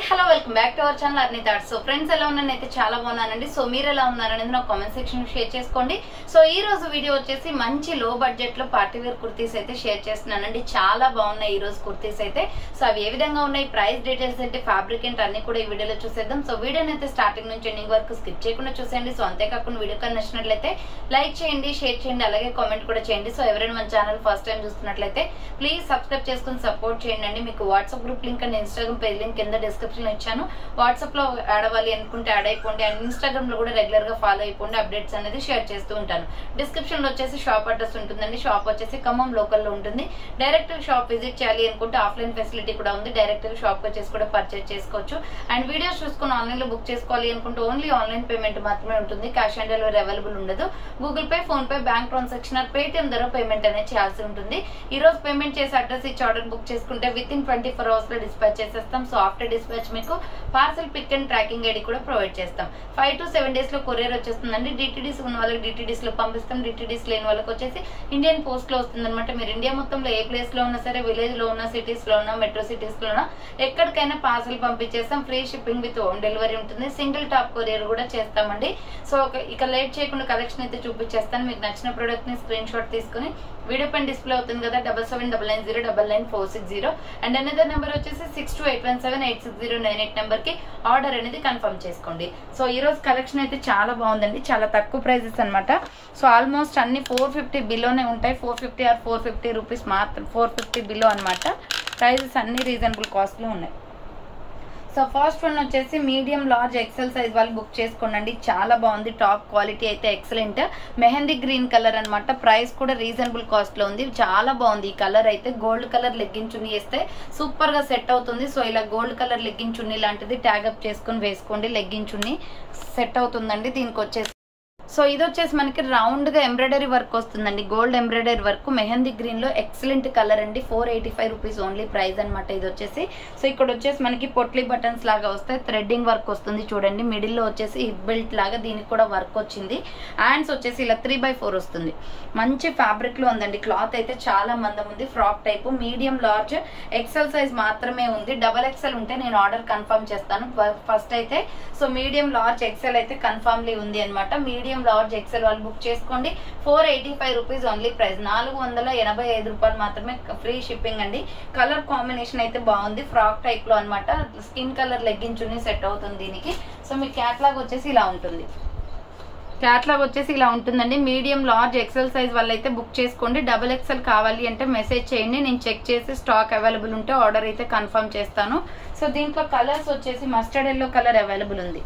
Hello welcome back to our channel Arni thoughts. So friends ఎలా ఉన్నానైతే చాలా బాగున్నానండి. సో మీరు ఎలా ఉన్నారనేది నాకు కామెంట్ సెక్షన్ షేర్ చేసుకోండి. సో ఈ రోజు వీడియో వచ్చేసి మంచి లో బడ్జెట్ లో పార్టీ వేర్ కుర్తీస్ అయితే షేర్ చేస్తున్నానండి. చాలా బాగున్నాయి ఈ రోజు కుర్తీస్ అయితే. సో అవి ఏ విధంగా ఉన్నాయి, ప్రైస్ డీటెయిల్స్ అయితే, ఫ్యాబ్రిక్ ఏంటి అన్ని కూడా ఈ వీడియోలో చూసేద్దాం. సో వీడియోని అయితే స్టార్టింగ్ నుంచి ఎండింగ్ వరకు స్కిప్ చేయకుండా చూసేయండి. సో అంతేకాకుండా వీడియో కానీ నచ్చినట్లయితే లైక్ చేయండి, షేర్ చేయండి, అలాగే కామెంట్ కూడా చేయండి. సో ఎవరైనా మన ఛానల్ ఫస్ట్ టైం చూస్తున్నట్లయితే ప్లీజ్ సబ్స్క్రైబ్ చేసుకుని సపోర్ట్ చేయండి. మీకు WhatsApp group link and Instagram page link కింద డిస్క్రిప్షన్ ఇచ్చాను. వాట్సాప్ లో యాడ్ అవ్వాలి అనుకుంటే యాడ్ అయిపోండి. అండ్ ఇన్స్టాగ్రామ్ లో కూడా రెగ్యులర్ గా ఫాలో అయిపోండి. అప్డేట్స్ అనేది షేర్ చేస్తూ ఉంటాను. డిస్క్రిప్షన్ లో వచ్చేసి షాప్ అడ్రస్ ఉంటుందండి. షాప్ వచ్చేసి ఖమ్మం లోకల్ లో ఉంటుంది. డైరెక్ట్ షాప్ విజిట్ చేయాలి అనుకుంటే ఆఫ్లైన్ ఫెసిలిటీ కూడా ఉంది. డైరెక్ట్ గా షాప్ వచ్చేసి కూడా పర్చేస్ చేసుకోవచ్చు. అండ్ వీడియోస్ చూసుకుని ఆన్లైన్ లో బుక్ చేసుకోవాలి అనుకుంటే ఓన్లీ ఆన్లైన్ పేమెంట్ మాత్రమే ఉంటుంది. క్యాష్ ఆన్ డెలివరీ అవైలబుల్ ఉండదు. Google Pay, PhonePe, bank transaction, Paytm ద్వారా పేమెంట్ అనేది చేయాల్సి ఉంటుంది. ఈ రోజు పేమెంట్ చేసి అడ్రస్ ఇచ్చి ఆర్డర్ బుక్ చేసుకుంటే విత్ ఇన్ 24 hours లో డిస్పాచ్ చేసేస్తాం. సో ఆఫ్టర్ డిస్పాచ్ మీకు parcel pick and tracking ID కూడా ప్రొవైడ్ చేస్తాం. 5 to 7 days లో కొరియర్ వచ్చేస్తుందండి. డిటిడిస్ ఉన్న వాళ్ళకి డిటిడిస్ లో పంపిస్తాం. డిటిడిస్ లేని వాళ్ళకి వచ్చేసి ఇండియన్ పోస్ట్ లో వస్తుంది అనమాట. మీరు ఇండియా మొత్తంలో ఏ ప్లేస్ లో ఉన్నా సరే, విలేజ్ లో ఉన్నా, సిటీస్ లో ఉన్నా, మెట్రో సిటీస్ లో ఉన్నా, ఎక్కడికైనా పార్సల్ పంపించేస్తాం. Free shipping with home delivery ఉంటుంది. సింగిల్ టాప్ కొరియర్ కూడా చేస్తామండి. సో ఇక లేట్ చేయకుండా కలెక్షన్ అయితే చూపించేస్తాను. మీకు నచ్చిన ప్రోడక్ట్ ని స్క్రీన్ షాట్ తీసుకుని వీడియో పైన డిస్ప్లే అవుతుంది కదా 7799099060 అండ్ అనదర్ నెంబర్ వచ్చేసి 6281786098 నెంబర్ కి ఆర్డర్ అనేది కన్ఫర్మ్ చేసుకోండి. సో ఈ రోజు కలెక్షన్ అయితే చాలా బాగుందండి. చాలా తక్కువ ప్రైజెస్ అనమాట. సో ఆల్మోస్ట్ అన్ని 450 బిలోనే ఉంటాయి. 450 ఆర్ 450 రూపీస్ మాత్రం, 450 బిలో అనమాట. ప్రైజెస్ అన్ని రీజనబుల్ కాస్ట్ లో ఉన్నాయి. సో ఫస్ట్ వన్ వచ్చేసి మీడియం లార్జ్ ఎక్సెల్ సైజ్ వాళ్ళు బుక్ చేసుకోండి. చాలా బాగుంది. టాప్ క్వాలిటీ అయితే ఎక్సలెంట్. మెహందీ గ్రీన్ కలర్ అనమాట. ప్రైస్ కూడా రీజనబుల్ కాస్ట్ లో ఉంది. చాలా బాగుంది ఈ కలర్ అయితే. గోల్డ్ కలర్ లెగ్గిన్ చున్నీ వేస్తే సూపర్ గా సెట్ అవుతుంది. సో ఇలా గోల్డ్ కలర్ లెగ్గిన్ చున్నీ లాంటిది ట్యాగ్ అప్ చేసుకుని వేసుకోండి. లెగ్గిన్ చున్నీ సెట్ అవుతుందండి. దీనికి వచ్చేసి సో ఇది వచ్చేసి మనకి రౌండ్ గా ఎంబ్రాయిడరీ వర్క్ వస్తుందండి. Gold embroidery work mehndi green లో ఎక్సలెంట్ కలర్ అండి. 485 రూపీస్ ఓన్లీ ప్రైస్ అనమాట ఇది వచ్చేసి. సో ఇక్కడ వచ్చేసి మనకి పొట్లీ బటన్స్ లాగా వస్తాయి. థ్రెడ్డింగ్ వర్క్ వస్తుంది చూడండి. మిడిల్ లో వచ్చేసి హిప్ బెల్ట్ లాగా దీనికి కూడా వర్క్ వచ్చింది. హ్యాండ్స్ వచ్చేసి ఇలా 3/4 వస్తుంది. మంచి ఫ్యాబ్రిక్ లో ఉందండి. క్లాత్ అయితే చాలా మందం ఉంది. Frock type medium large XL size మాత్రమే ఉంది. డబల్ ఎక్సెల్ ఉంటే నేను ఆర్డర్ కన్ఫర్మ్ చేస్తాను. ఫస్ట్ అయితే సో మీడియం లార్జ్ ఎక్సెల్ అయితే కన్ఫర్మ్లీ ఉంది అనమాట. మీడియం లార్జ్ ఎక్సెల్ వాళ్ళు బుక్ చేసుకోండి. 485 రూపీస్ ఓన్లీ ప్రైస్. 485 రూపాయలు మాత్రమే. ఫ్రీ షిప్పింగ్ అండి. కలర్ కాంబినేషన్ అయితే బాగుంది. ఫ్రాక్ టైప్ లో అనమాట. Skin colour legging chunni set అవుతుంది దీనికి. సో మీ క్యాట్లాగ్ వచ్చేసి ఇలా ఉంటుంది. క్యాట్లాగ్ వచ్చేసి ఇలా ఉంటుందండి. మీడియం లార్జ్ ఎక్సెల్ సైజ్ వాళ్ళు అయితే బుక్ చేసుకోండి. డబుల్ ఎక్సెల్ కావాలి అంటే మెసేజ్ చేయండి. నేను చెక్ చేసి స్టాక్ అవైలబుల్ ఉంటే ఆర్డర్ అయితే కన్ఫర్మ్ చేస్తాను. సో దీంట్లో కలర్స్ వచ్చేసి మస్టర్డ్ ఎల్లో కలర్ అవైలబుల్ ఉంది.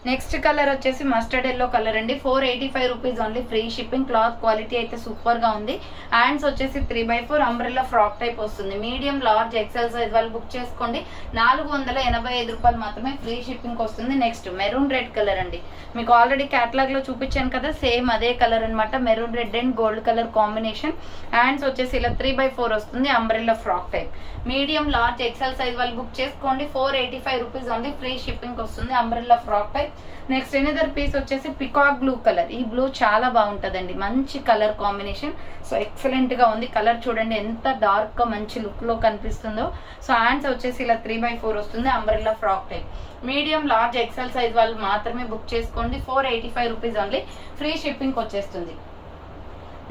నెక్స్ట్ కలర్ వచ్చేసి మస్టర్డ్ ఎల్లో కలర్ అండి. 485 rupees only. Free shipping. Cloth quality అయితే సూపర్ గా ఉంది. హ్యాండ్స్ వచ్చేసి 3/4 అంబ్రెల్లా ఫ్రాక్ టైప్ వస్తుంది. మీడియం లార్జ్ ఎక్సెల్ సైజ్ వాళ్ళు బుక్ చేసుకోండి. 485 రూపాయలు మాత్రమే. ఫ్రీ షిప్పింగ్ వస్తుంది. నెక్స్ట్ మెరూన్ రెడ్ కలర్ అండి. మీకు ఆల్రెడీ క్యాటలాగ్ లో చూపించాను కదా, సేమ్ అదే కలర్ అనమాట. Maroon red and gold colour combination. Hands వచ్చేసి ఇలా 3/4 వస్తుంది. Umbrella frock type. Medium large XL size వాళ్ళు బుక్ చేసుకోండి. 485 రూపీస్ ఓన్లీ. ఫ్రీ షిప్పింగ్ వస్తుంది. Umbrella frock type. Next another piece వచ్చేసి పికాక్ బ్లూ కలర్. ఈ బ్లూ చాలా బాగుంటదండి. మంచి కలర్ కాంబినేషన్. సో ఎక్సలెంట్ గా ఉంది. కలర్ చూడండి ఎంత డార్క్ గా మంచి లుక్ లో కనిపిస్తుందో. సో హ్యాండ్స్ వచ్చేసి ఇలా 3/4 వస్తుంది. Umbrella frock type. Medium large XL size వాళ్ళు మాత్రమే బుక్ చేసుకోండి. 485 రూపీస్ ఓన్లీ. ఫ్రీ షిప్పింగ్ వచ్చేస్తుంది.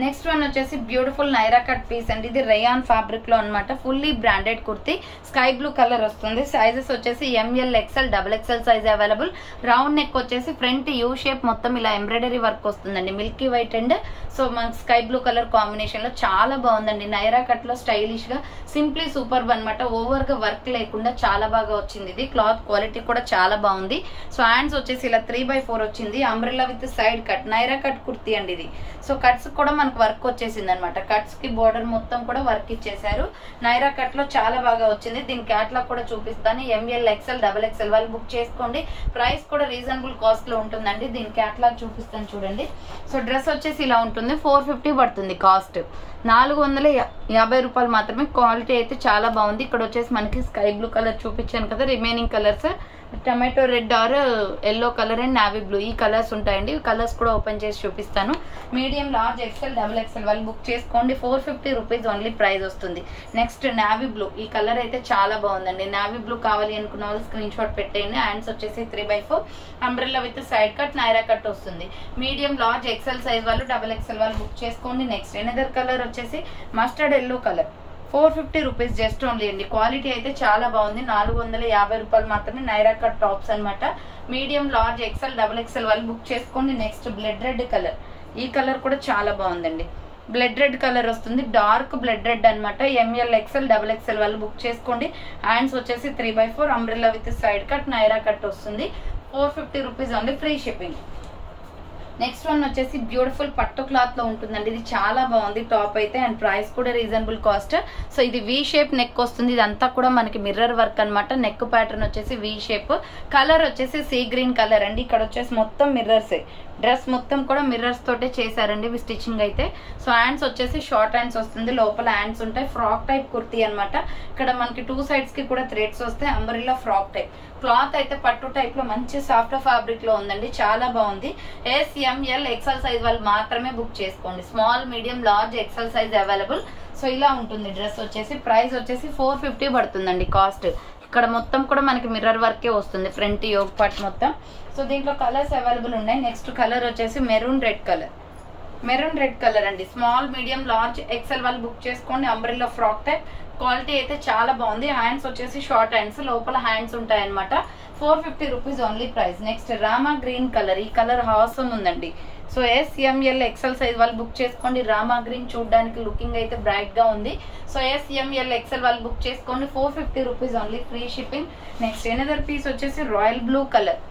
నెక్స్ట్ వన్ వచ్చేసి బ్యూటిఫుల్ నైరా కట్ పీస్ అండి. ఇది రేయాన్ ఫ్యాబ్రిక్ లో అనమాట. Fully branded kurti. Sky blue colour వస్తుంది. సైజెస్ వచ్చేసి ML, XL, XXL size available. Round neck వచ్చేసి ఫ్రంట్ యూ షేప్ మొత్తం ఇలా ఎంబ్రాయిడరీ వర్క్ వస్తుందండి. మిల్కీ వైట్ అండ్ సో మనకి స్కై బ్లూ కలర్ కాంబినేషన్ లో చాలా బాగుందండి. నైరా కట్ లో స్టైలిష్ గా సింప్లీ సూపర్ అనమాట. ఓవర్ గా వర్క్ లేకుండా చాలా బాగా వచ్చింది. ఇది క్లాత్ క్వాలిటీ కూడా చాలా బాగుంది. సో హ్యాండ్స్ వచ్చేసి ఇలా 3/4 వచ్చింది. Umbrella with side cut. Naira cut kurti అండి ఇది. సో కట్స్ కూడా మనకు వర్క్ వచ్చేసింది అనమాట. కట్స్ కి బోర్డర్ మొత్తం కూడా వర్క్ ఇచ్చేసారు. నైరా కట్ లో చాలా బాగా వచ్చింది. దీని క్యాట్లాగ్ కూడా చూపిస్తాను. ML, XL, XXL వాళ్ళు బుక్ చేసుకోండి. ప్రైస్ కూడా రీజనబుల్ కాస్ట్ లో ఉంటుందండి. దీని క్యాట్లాగ్ చూపిస్తాను చూడండి. సో డ్రెస్ వచ్చేసి ఇలా ఉంటుంది. 450 పడుతుంది కాస్ట్. 400 50 రూపాయలు మాత్రమే. క్వాలిటీ అయితే చాలా బాగుంది. ఇక్కడ వచ్చేసి మనకి స్కై బ్లూ కలర్ చూపించాను కదా, remaining colours tomato red or yellow colour and navy blue ఈ కలర్స్ ఉంటాయండి. ఈ కలర్స్ కూడా ఓపెన్ చేసి చూపిస్తాను. Medium, large, XL, double XL వాళ్ళు బుక్ చేసుకోండి. 450 రూపీస్ ఓన్లీ ప్రైస్ వస్తుంది. నెక్స్ట్ నావీ బ్లూ, ఈ కలర్ అయితే చాలా బాగుందండి. నావీ బ్లూ కావాలి అనుకున్న వాళ్ళు స్క్రీన్ షాట్ పెట్టేయండి. హ్యాండ్స్ వచ్చేసి 3/4 umbrella with side cut, Naira cut వస్తుంది. మీడియం, లార్జ్, ఎక్సెల్ సైజ్ వాళ్ళు, డబుల్ ఎక్సెల్ వాళ్ళు బుక్ చేసుకోండి. నెక్స్ట్ ఎనదర్ కలర్ వచ్చేసి mustard yellow colour, 450 rupees just only అండి. క్వాలిటీ అయితే చాలా బాగుంది. 450 రూపాయలు మాత్రమే. నైరా కట్ టాప్స్ అనమాట. Medium, large, XL, double XL వాళ్ళు బుక్ చేసుకోండి. నెక్స్ట్ బ్లడ్ రెడ్ కలర్, ఈ కలర్ కూడా చాలా బాగుందండి. బ్లడ్ రెడ్ కలర్ వస్తుంది, డార్క్ బ్లడ్ రెడ్ అనమాట. ఎంఎల్, ఎక్సెల్, డబుల్ ఎక్సెల్ వాళ్ళు బుక్ చేసుకోండి. హ్యాండ్స్ వచ్చేసి 3/4 umbrella with side cut, Naira cut వస్తుంది. 450 rupees only, free shipping. Next one వచ్చేసి బ్యూటిఫుల్ పట్టు క్లాత్ లో ఉంటుందండి. ఇది చాలా బాగుంది టాప్ అయితే, అండ్ ప్రైస్ కూడా రీజనబుల్ కాస్ట్. సో ఇది వి షేప్ నెక్ వస్తుంది. ఇదంతా కూడా మనకి మిర్రర్ వర్క్ అనమాట. నెక్ ప్యాటర్న్ వచ్చేసి వి షేప్. కలర్ వచ్చేసి సీ గ్రీన్ కలర్ అండి. ఇక్కడ వచ్చేసి మొత్తం మిర్రర్సే. డ్రెస్ మొత్తం కూడా మిర్రర్స్ తోటే చేశారండి స్టిచ్చింగ్ అయితే. సో హ్యాండ్స్ వచ్చేసి షార్ట్ హ్యాండ్స్ వస్తుంది, లోపల హ్యాండ్స్ ఉంటాయి. ఫ్రాక్ టైప్ కుర్తీ అనమాట. ఇక్కడ మనకి 2 సైడ్స్ కి కూడా థ్రెడ్స్ వస్తాయి. Umbrella frock type. క్లాత్ అయితే పట్టు టైప్ లో మంచి సాఫ్ట్ ఫ్యాబ్రిక్ లో ఉందండి. చాలా బాగుంది. ఎస్ఎంఎల్, ఎక్సెల్ సైజ్ వాళ్ళు మాత్రమే బుక్ చేసుకోండి. Small, medium, large, XL size available. So ఇలా ఉంటుంది డ్రెస్ వచ్చేసి. ప్రైస్ వచ్చేసి 450 పడుతుందండి కాస్ట్. ఇక్కడ మొత్తం కూడా మనకి మిర్రర్ వర్కే వస్తుంది, ఫ్రంట్ యోగ్ పార్ట్ మొత్తం. సో దీంట్లో కలర్స్ అవైలబుల్ ఉన్నాయి. నెక్స్ట్ కలర్ వచ్చేసి maroon red colour. Maroon red colour అండి. స్మాల్, మీడియం, లార్జ్, ఎక్సెల్ వాళ్ళు బుక్ చేసుకోండి. Umbrella frock type. క్వాలిటీ అయితే చాలా బాగుంది. హ్యాండ్స్ వచ్చేసి షార్ట్ హ్యాండ్స్, లోపల హ్యాండ్స్ ఉంటాయి అనమాట. 450 rupees only price. Next Rama green colour, ఈ కలర్ హాసం ఉందండి. సో ఎస్ఎంఎల్, ఎక్సెల్ సైజ్ వాళ్ళు బుక్ చేసుకోండి. రామా గ్రీన్ చూడడానికి లుకింగ్ అయితే బ్రైట్ గా ఉంది. సో ఎస్ఎంఎల్, ఎక్సెల్ వాళ్ళు బుక్ చేసుకోండి. 450 rupees only, free shipping. Next another piece వచ్చేసి royal blue colour.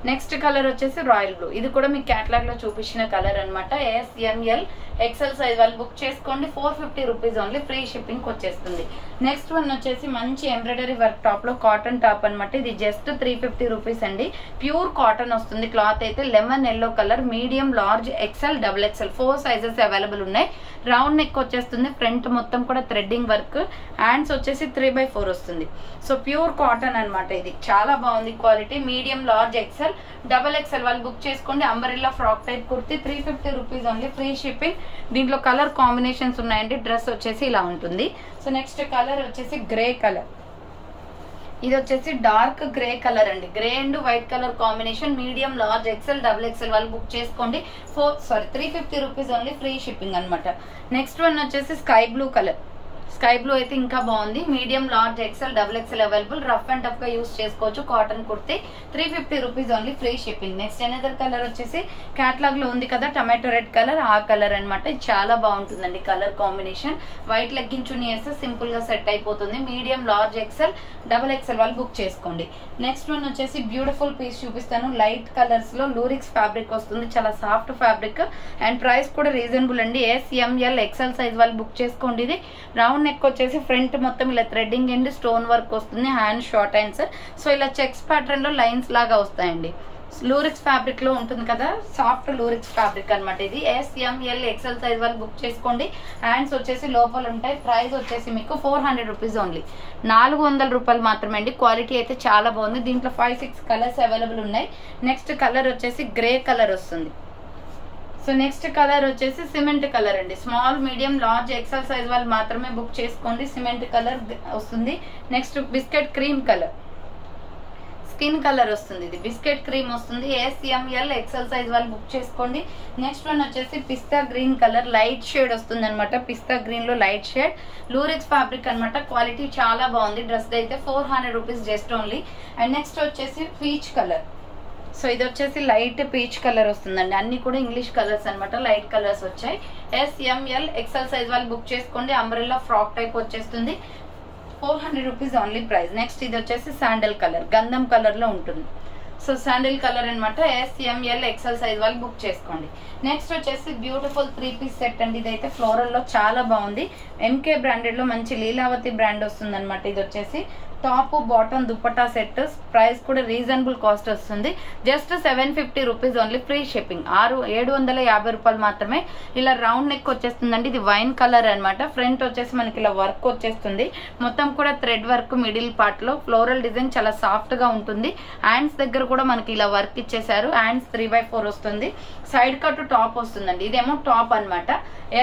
Next colour వచ్చేసి రాయల్ బ్లూ. ఇది కూడా మీ క్యాటలాగ్ లో చూపించిన కలర్ అనమాట. ఎస్ఎంఎల్, ఎక్సెల్ సైజ్ వాళ్ళు బుక్ చేసుకోండి. 450 రూపీస్ ఓన్లీ, ఫ్రీ షిప్పింగ్ వచ్చేస్తుంది. నెక్స్ట్ వన్ వచ్చేసి మంచి ఎంబ్రాయిడరీ వర్క్ టాప్ లో కాటన్ టాప్ అనమాట. ఇది జస్ట్ 350 రూపీస్ అండి. ప్యూర్ కాటన్ వస్తుంది. క్లాత్ అయితే lemon yellow colour. Medium, large, XL, double XL 4 sizes available ఉన్నాయి. రౌండ్ నెక్ వచ్చేస్తుంది. ఫ్రంట్ మొత్తం కూడా థ్రెడ్డింగ్ వర్క్. హ్యాండ్స్ వచ్చేసి 3/4 వస్తుంది. సో ప్యూర్ కాటన్ అనమాట. ఇది చాలా బాగుంది quality. Medium, large, XL, double XL వాళ్ళు బుక్ చేసుకోండి. Umbrella frock type kurti, 350 rupees only, free shipping. దీంట్లో కలర్ కాంబినేషన్స్ ఉన్నాయండి. డ్రెస్ వచ్చేసి ఇలా ఉంటుంది. సో నెక్స్ట్ కలర్ వచ్చేసి గ్రే కలర్. ఇది వచ్చేసి డార్క్ గ్రే కలర్ అండి. Grey and white colour combination. Medium, large, XL, double XL వాళ్ళు బుక్ చేసుకోండి. 350 రూపీస్ ఓన్లీ, ఫ్రీ షిప్పింగ్ అనమాట. నెక్స్ట్ వన్ వచ్చేసి sky blue colour. Sky blue అయితే ఇంకా బాగుంది. Medium, large, XL, double XL available. Rough and tough గా use చేసుకోవచ్చు. Cotton kurti, 350 rupees only, free shipping. Next another colour వచ్చేసి క్యాటలాగ్ లో ఉంది కదా టమాటో రెడ్ కలర్, ఆ కలర్ అనమాట. ఇది చాలా బాగుంటుందండి colour combination. White legging chunni వేస్తే సింపుల్ గా సెట్ అయిపోతుంది. Medium, large, XL, double XL వాళ్ళు బుక్ చేసుకోండి. నెక్స్ట్ వన్ వచ్చేసి బ్యూటిఫుల్ పీస్ చూపిస్తాను. లైట్ కలర్స్ లో లూరిక్స్ ఫ్యాబ్రిక్ వస్తుంది. చాలా సాఫ్ట్ ఫ్యాబ్రిక్ అండ్ ప్రైస్ కూడా రీజనబుల్ అండి. ఎస్ఎంఎల్, ఎక్సెల్ సైజ్ వాళ్ళు బుక్ చేసుకోండి. ఇది రౌండ్ నెక్ వచ్చేసి ఫ్రంట్ మొత్తం ఇలా థ్రెడ్డింగ్ అండ్ స్టోన్ వర్క్ వస్తుంది. Hand short hands. సో ఇలా చెక్స్ ప్యాటర్న్ లో లైన్స్ లాగా వస్తాయండి. లూరిక్స్ ఫ్యాబ్రిక్ లో ఉంటుంది కదా, సాఫ్ట్ లూరిక్స్ ఫ్యాబ్రిక్ అనమాట. ఇది ఎస్ఎంఎల్, ఎక్సెల్ సైజ్ వాళ్ళు బుక్ చేసుకోండి. హ్యాండ్స్ వచ్చేసి లోపల ఉంటాయి. ప్రైస్ వచ్చేసి మీకు 400 రూపీస్ ఓన్లీ, 400 రూపాయలు మాత్రమే అండి. క్వాలిటీ అయితే చాలా బాగుంది. దీంట్లో 5-6 కలర్స్ అవైలబుల్ ఉన్నాయి. నెక్స్ట్ కలర్ వచ్చేసి గ్రే కలర్ వస్తుంది. సో నెక్స్ట్ కలర్ వచ్చేసి సిమెంట్ కలర్ అండి. Small, medium, large, XL size వాళ్ళు మాత్రమే బుక్ చేసుకోండి. సిమెంట్ కలర్ వస్తుంది. Next biscuit cream colour, skin colour వస్తుంది. ఇది బిస్కెట్ క్రీమ్ వస్తుంది. ఎస్ఎంఎల్, ఎక్సెల్ సైజ్ వాళ్ళు బుక్ చేసుకోండి. నెక్స్ట్ వన్ వచ్చేసి pista green colour, light shade వస్తుంది అనమాట. పిస్తా గ్రీన్ లో లైట్ షేడ్, లూరిక్స్ ఫ్యాబ్రిక్ అనమాట. క్వాలిటీ చాలా బాగుంది. డ్రెస్ అయితే 400 rupees just only. And next వచ్చేసి పీచ్ కలర్. సో ఇది వచ్చేసి లైట్ పీచ్ కలర్ వస్తుందండి. అన్ని కూడా ఇంగ్లీష్ కలర్స్ అనమాట. లైట్ కలర్స్ వచ్చాయి. ఎస్ఎంఎల్, ఎక్సెల్ సైజ్ వాళ్ళు బుక్ చేసుకోండి. అంబ్రెల్లా ఫ్రాక్ టైప్ వచ్చేస్తుంది. 400 రూపీస్ ఓన్లీ ప్రైస్. నెక్స్ట్ ఇది వచ్చేసి శాండల్ కలర్, గంధం కలర్ లో ఉంటుంది. సో శాండిల్ కలర్ అనమాట. ఎస్ఎంఎల్, ఎక్సెల్ సైజ్ వాళ్ళు బుక్ చేసుకోండి. నెక్స్ట్ వచ్చేసి బ్యూటిఫుల్ 3 పీస్ సెట్ అండి. ఇదైతే ఫ్లోరల్ లో చాలా బాగుంది. ఎంకే బ్రాండెడ్ లో మంచి లీలావతి బ్రాండ్ వస్తుంది అనమాట. ఇది వచ్చేసి top bottom dupatta set. Price కూడా రీజనబుల్ కాస్ట్ వస్తుంది. Just 750 rupees only, free shipping. 750 రూపాయలు మాత్రమే. ఇలా రౌండ్ నెక్ వచ్చేస్తుందండి. ఇది వైన్ కలర్ అన్నమాట. ఫ్రంట్ వచ్చేసి మనకి ఇలా వర్క్ వచ్చేస్తుంది. మొత్తం కూడా థ్రెడ్ వర్క్, మిడిల్ పార్ట్ లో ఫ్లోరల్ డిజైన్ చాలా సాఫ్ట్ గా ఉంటుంది. హ్యాండ్స్ దగ్గర కూడా మనకి ఇలా వర్క్ ఇచ్చేసారు. హ్యాండ్స్ 3/4 వస్తుంది. సైడ్ కట్ టాప్ వస్తుందండి. ఇదేమో టాప్ అన్నమాట.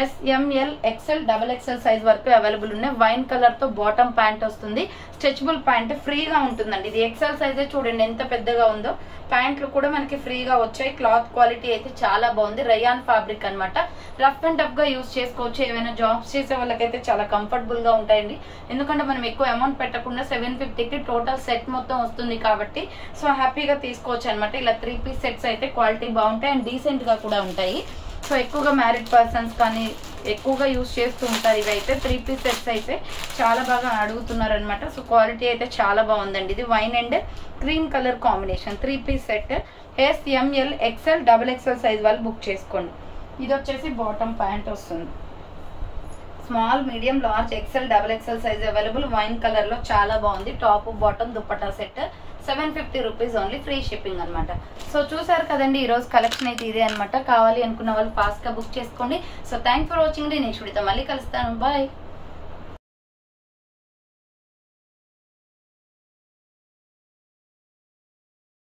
SML XL XXL సైజ్ వరకు అవైలబుల్ ఉన్నాయి. వైన్ కలర్ తో బాటమ్ ప్యాంట్ వస్తుంది. స్ట్రెచబుల్ ప్యాంట్ ఫ్రీగా ఉంటుందండి. ఇది ఎక్సెల్ సైజే చూడండి ఎంత పెద్దగా ఉందో. ప్యాంట్లు కూడా మనకి ఫ్రీగా వచ్చాయి. క్లాత్ క్వాలిటీ అయితే చాలా బాగుంది. రయాన్ ఫ్యాబ్రిక్ అన్నమాట. రఫ్ అండ్ టఫ్ గా యూజ్ చేసుకోవచ్చు. ఏమైనా జాబ్స్ చేసే వాళ్ళకైతే చాలా కంఫర్టబుల్ గా ఉంటాయండి. ఎందుకంటే మనం ఎక్కువ అమౌంట్ పెట్టకుండా 750కి టోటల్ సెట్ మొత్తం వస్తుంది కాబట్టి సో హ్యాపీగా తీసుకోవచ్చు అనమాట. ఇలా 3 పీస్ సెట్స్ అయితే క్వాలిటీ బాగుంటాయి అండ్ డీసెంట్ గా కూడా ఉంటాయి. సో ఎక్కువగా మ్యారీడ్ పర్సన్స్ కానీ ఎక్కువగా యూజ్ చేస్తూ ఉంటారు. ఇవైతే 3 పీస్ సెట్స్ అయితే చాలా బాగా అడుగుతున్నారు అనమాట. సో క్వాలిటీ అయితే చాలా బాగుందండి. ఇది wine and cream colour combination 3 piece set. SML XL XXL size వాళ్ళు బుక్ చేసుకోండి. ఇది వచ్చేసి బాటమ్ ప్యాంట్ వస్తుంది. Small, medium, large, XL XXL size available. Wine colour లో చాలా బాగుంది. Top bottom dupatta set 750 rupees only, free shipping అనమాట. సో చూసారు కదండి ఈ రోజు కలెక్షన్ అయితే ఇదే అనమాట. కావాలి అనుకున్న వాళ్ళు ఫాస్ట్ గా బుక్ చేసుకోండి. So thanks for watching. Next వీడియోతో మళ్ళీ కలుస్తాను. బాయ్.